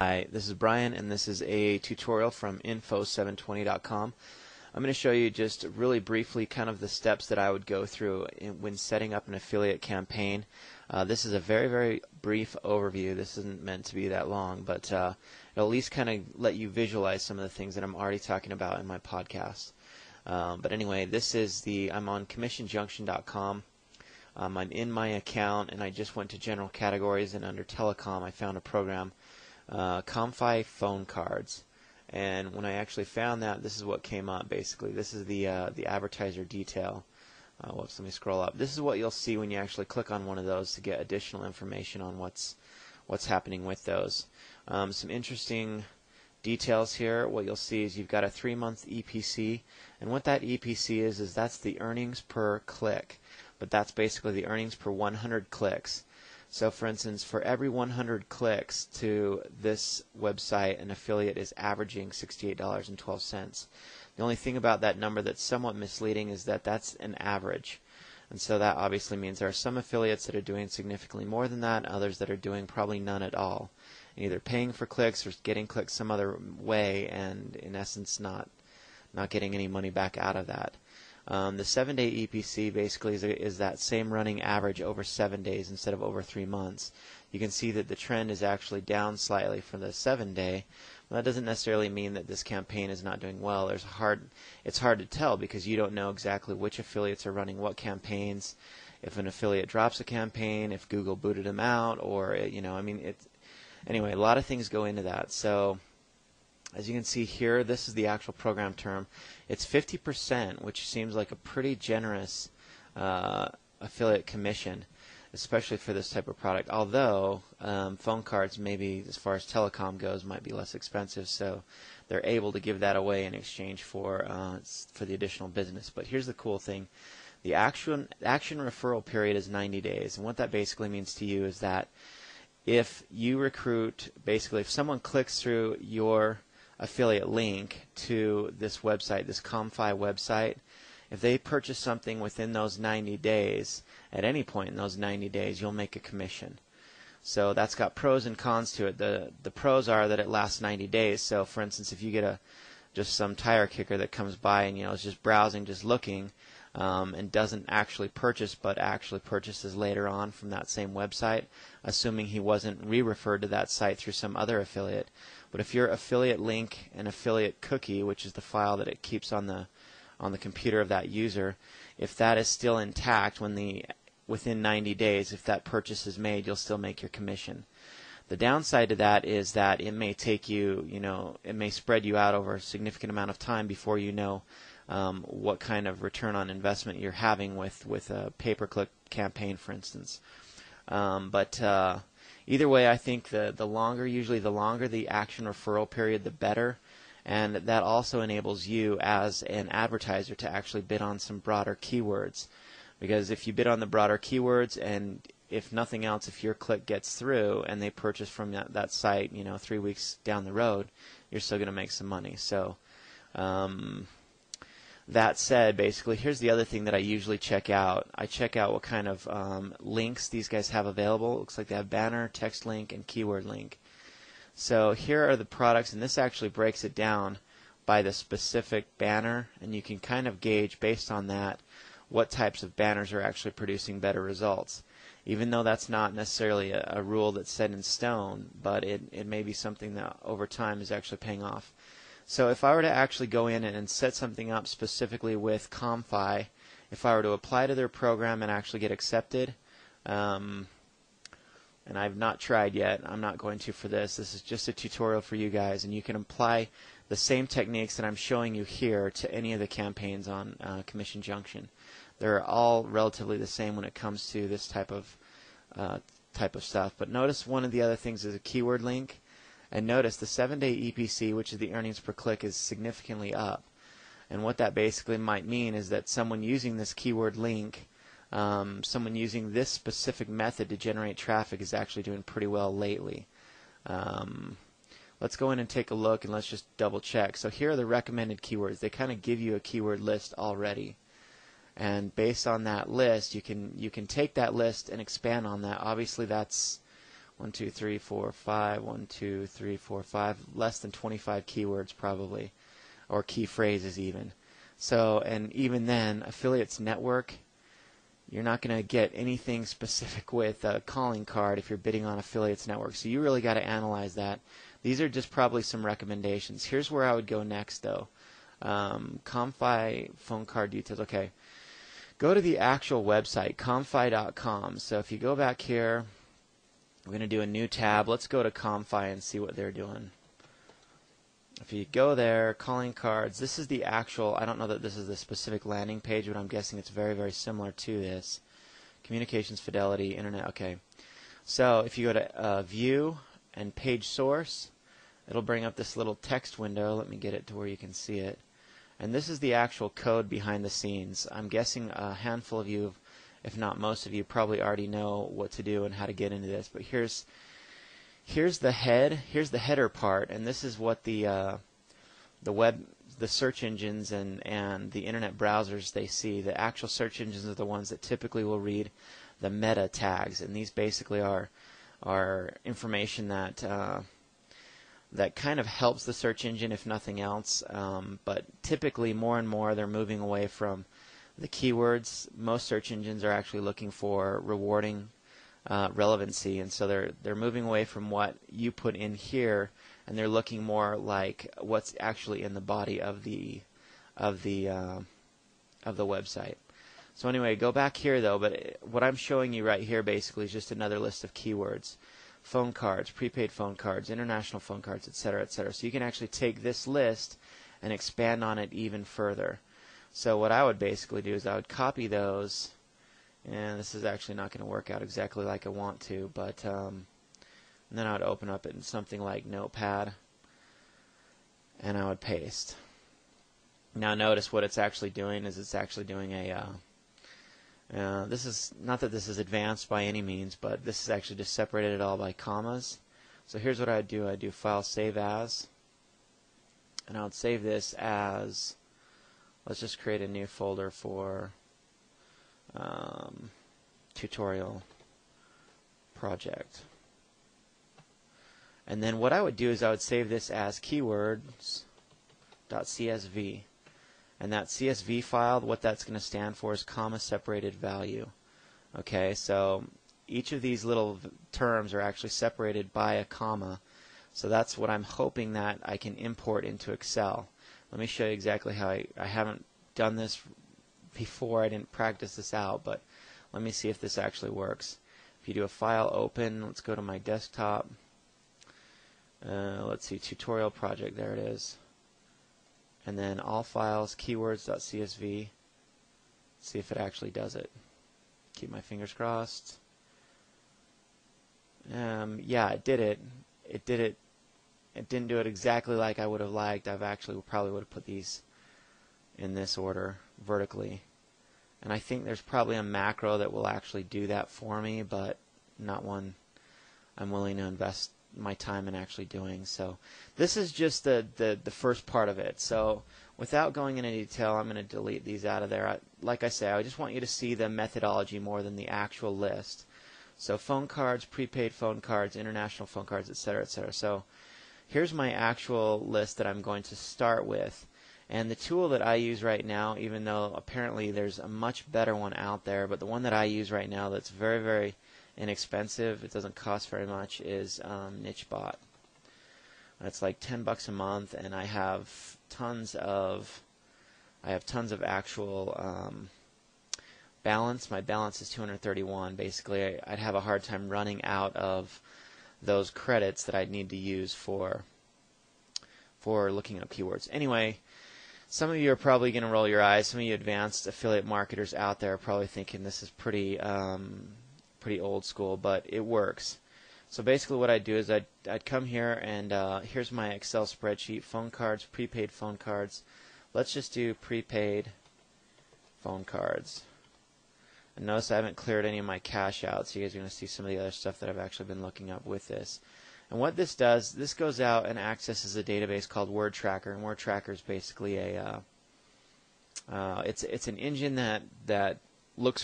Hi, this is Brian, and this is a tutorial from info720.com. I'm going to show you just really briefly kind of the steps that I would go through when setting up an affiliate campaign. This is a very brief overview. This isn't meant to be that long, but it'll at least kind of let you visualize some of the things that I'm already talking about in my podcast. But anyway, I'm on commissionjunction.com. I'm in my account, and I just went to general categories, and under telecom I found a program, Comfi phone cards. And when I actually found that, this is what came up basically. This is the advertiser detail. Whoops, let me scroll up. This is what you'll see when you actually click on one of those to get additional information on what's happening with those. Some interesting details here. What you'll see is you've got a 3-month EPC, and what that EPC is that's the earnings per click. But that's basically the earnings per 100 clicks. So for instance, for every 100 clicks to this website, an affiliate is averaging $68.12. The only thing about that number that's somewhat misleading is that that's an average. And so that obviously means there are some affiliates that are doing significantly more than that, others that are doing probably none at all. Either paying for clicks or getting clicks some other way, and in essence not getting any money back out of that. The 7-day EPC basically is that same running average over 7 days instead of over 3 months. You can see that the trend is actually down slightly for the 7-day. Well, that doesn't necessarily mean that this campaign is not doing well. It's hard to tell because you don't know exactly which affiliates are running what campaigns. If an affiliate drops a campaign, if Google booted them out, or anyway, a lot of things go into that. So as you can see here, this is the actual program term. It's 50%, which seems like a pretty generous affiliate commission, especially for this type of product. Although phone cards, maybe as far as telecom goes, might be less expensive, so they're able to give that away in exchange for the additional business. But here's the cool thing: the action referral period is 90 days, and what that basically means to you is that if you recruit, basically, if someone clicks through your affiliate link to this website, this Comfi website, if they purchase something within those 90 days, at any point in those 90 days, you'll make a commission. So that's got pros and cons to it. The pros are that it lasts 90 days. So for instance, if you get just some tire kicker that comes by and is just browsing, just looking, and doesn't actually purchase, but actually purchases later on from that same website, assuming he wasn't re-referred to that site through some other affiliate. But if your affiliate link and affiliate cookie, which is the file that it keeps on the computer of that user, if that is still intact within 90 days, if that purchase is made, you'll still make your commission. The downside to that is that it may take you, it may spread you out over a significant amount of time before you know what kind of return on investment you're having with a pay-per-click campaign, for instance. But either way, I think usually the longer the action referral period, the better. And that also enables you as an advertiser to actually bid on some broader keywords. Because if you bid on the broader keywords, and if nothing else, if your click gets through and they purchase from that site, 3 weeks down the road, you're still going to make some money. So that said, basically, here's the other thing that I usually check out. I check out what kind of links these guys have available. It looks like they have banner, text link, and keyword link. So here are the products, and this actually breaks it down by the specific banner, and you can kind of gauge based on that what types of banners are actually producing better results. Even though that's not necessarily a rule that's set in stone, but it may be something that over time is actually paying off. So if I were to actually go in and set something up specifically with Comfi, if I were to apply to their program and actually get accepted, and I've not tried yet, I'm not going to for this. This is just a tutorial for you guys, and you can apply the same techniques that I'm showing you here to any of the campaigns on Commission Junction. They're all relatively the same when it comes to this type of stuff. But notice one of the other things is a keyword link. And notice the 7-day EPC, which is the earnings per click, is significantly up. And what that basically might mean is that someone using this keyword link, someone using this specific method to generate traffic is actually doing pretty well lately. Let's go in and take a look, and let's just double check. So here are the recommended keywords. They kind of give you a keyword list already. And based on that list, you can take that list and expand on that. Obviously, that's 1, 2, 3, 4, 5, 1, 2, 3, 4, 5, less than 25 keywords probably, or key phrases even. So, and even then, affiliates network, you're not going to get anything specific with a calling card if you're bidding on affiliates network. So you really got to analyze that. These are just probably some recommendations. Here's where I would go next though. Comfi phone card details. Okay. Go to the actual website, comfi.com. So if you go back here, we're going to do a new tab. Let's go to Comfi and see what they're doing. If you go there, calling cards, this is the actual, I don't know that this is the specific landing page, but I'm guessing it's very, very similar to this. Communications, fidelity, internet, okay. So if you go to View and Page Source, it'll bring up this little text window. Let me get it to where you can see it. And this is the actual code behind the scenes. I'm guessing a handful of you, if not most of you, probably already know what to do and how to get into this. But here's the header part, and this is what the search engines and the internet browsers they see. The actual search engines are the ones that typically will read the meta tags, and these basically are information that that kind of helps the search engine if nothing else. But typically, more and more, they're moving away from the keywords. Most search engines are actually looking for rewarding relevancy, and so they're moving away from what you put in here, and they're looking more like what's actually in the body of the website. So anyway, go back here though. But what I'm showing you right here basically is just another list of keywords: phone cards, prepaid phone cards, international phone cards, etc., etc. So you can actually take this list and expand on it even further. So what I would basically do is I would copy those. And this is actually not going to work out exactly like I want to, but and then I would open up it in something like Notepad, and I would paste. Now notice what it's actually doing is it's actually doing a this is not that this is advanced by any means, but this is actually just separated it all by commas. So here's what I'd do. I'd do File, Save As, and I would save this as, let's just create a new folder for tutorial project. And then what I would do is I would save this as keywords.csv. And that CSV file, what that's going to stand for is comma separated value. Okay, so each of these little terms are actually separated by a comma. So that's what I'm hoping that I can import into Excel. Let me show you exactly how I haven't done this before. I didn't practice this out, but let me see if this actually works. If you do a file open, let's go to my desktop. Let's see, tutorial project, there it is. And then all files, keywords.csv. See if it actually does it. Keep my fingers crossed. Yeah, it did it. It did it. It didn't do it exactly like I would have liked. I've actually probably would have put these in this order vertically, and I think there's probably a macro that will actually do that for me, but not one I'm willing to invest my time in actually doing. So this is just the first part of it. So without going into detail, I'm going to delete these out of there. Like I say, I just want you to see the methodology more than the actual list. So phone cards, prepaid phone cards, international phone cards, etc., etc. So here's my actual list that I'm going to start with. And the tool that I use right now, even though apparently there's a much better one out there, but the one that I use right now that's very, very inexpensive, it doesn't cost very much, is NicheBot. It's like $10 a month, and I have tons of actual balance. My balance is 231. Basically, I'd have a hard time running out of those credits that I'd need to use for looking up keywords. Anyway, some of you are probably going to roll your eyes. Some of you advanced affiliate marketers out there are probably thinking this is pretty old school, but it works. So basically what I'd do is I'd come here, and here's my Excel spreadsheet, phone cards, prepaid phone cards. Let's just do prepaid phone cards. And notice I haven't cleared any of my cache out, so you guys are going to see some of the other stuff that I've actually been looking up with this. And what this does, this goes out and accesses a database called WordTracker, and WordTracker is basically a it's an engine that looks